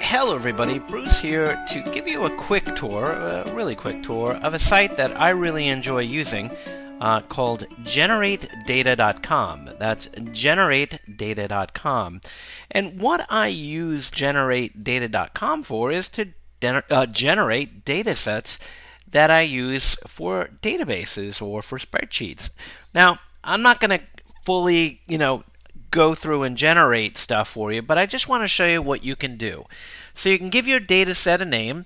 Hello everybody, Bruce here to give you a quick tour, a really quick tour, of a site that I really enjoy using called GenerateData.com. That's GenerateData.com. And what I use GenerateData.com for is to generate data sets that I use for databases or for spreadsheets. Now, I'm not going to fully, go through and generate stuff for you, but I just want to show you what you can do. So you can give your data set a name.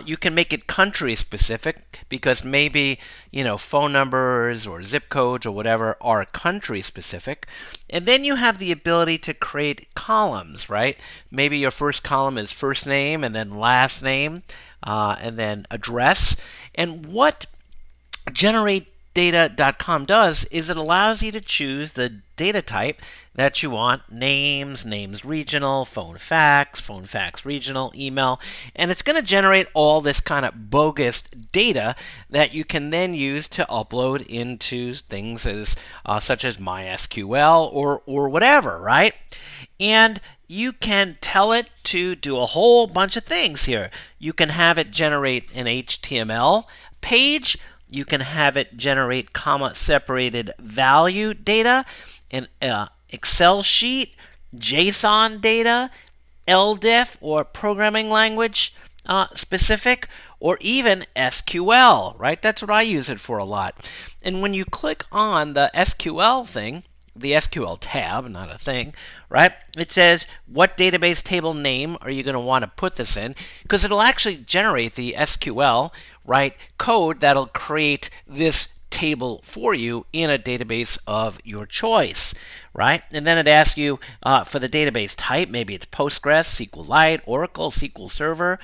You can make it country specific because maybe phone numbers or zip codes or whatever are country specific. And then you have the ability to create columns, right? Maybe your first column is first name and then last name and then address. And what GenerateData.com does is it allows you to choose the data type that you want: names regional, phone fax regional, email, and it's going to generate all this kind of bogus data that you can then use to upload into things as such as MySQL or whatever, right? And you can tell it to do a whole bunch of things here. You can have it generate an HTML page. You can have it generate comma-separated value data, an Excel sheet, JSON data, LDIF or programming language specific, or even SQL, right? That's what I use it for a lot. And when you click on the SQL thing, the SQL tab, not a thing, right? It says, what database table name are you going to want to put this in? Because it'll actually generate the SQL, right, code that'll create this table for you in a database of your choice, right? And then it asks you for the database type. Maybe it's Postgres, SQLite, Oracle, SQL Server,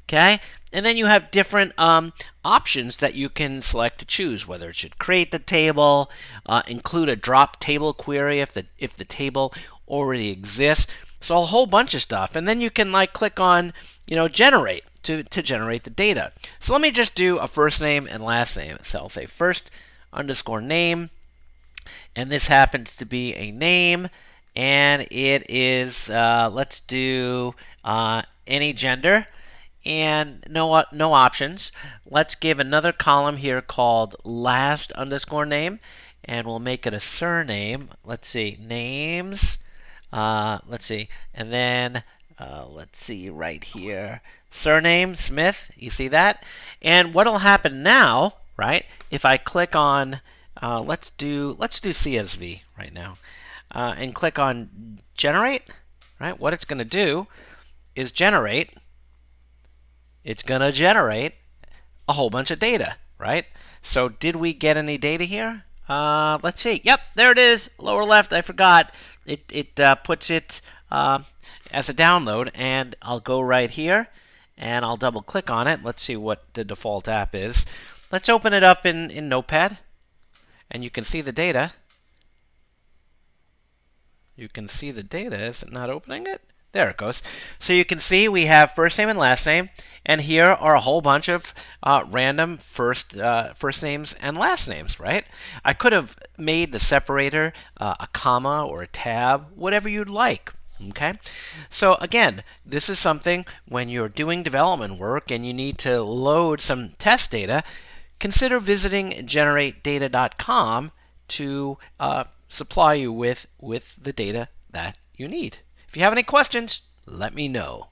okay? And then you have different options that you can select to choose, whether it should create the table, include a drop table query if the table already exists. So a whole bunch of stuff. And then you can click on generate to generate the data. So let me just do a first name and last name. So I'll say first_name, and this happens to be a name, and it is let's do any gender. And no options. Let's give another column here called last_name, and we'll make it a surname. Let's see, names. Let's see, and then let's see right here, surname Smith. You see that? And what'll happen now, right? If I click on, let's do CSV right now, and click on generate, right? What it's going to do is generate. It's going to generate a whole bunch of data, right? So did we get any data here? Let's see. Yep, there it is. Lower left, I forgot. It puts it as a download, and I'll go right here, and I'll double click on it. Let's see what the default app is. Let's open it up in Notepad, and you can see the data. You can see the data. Is it not opening it? There it goes. So you can see we have first name and last name, and here are a whole bunch of random first names and last names, right? I could have made the separator a comma or a tab, whatever you'd like. Okay? So again, this is something when you're doing development work and you need to load some test data, consider visiting GenerateData.com to supply you with the data that you need. If you have any questions, let me know.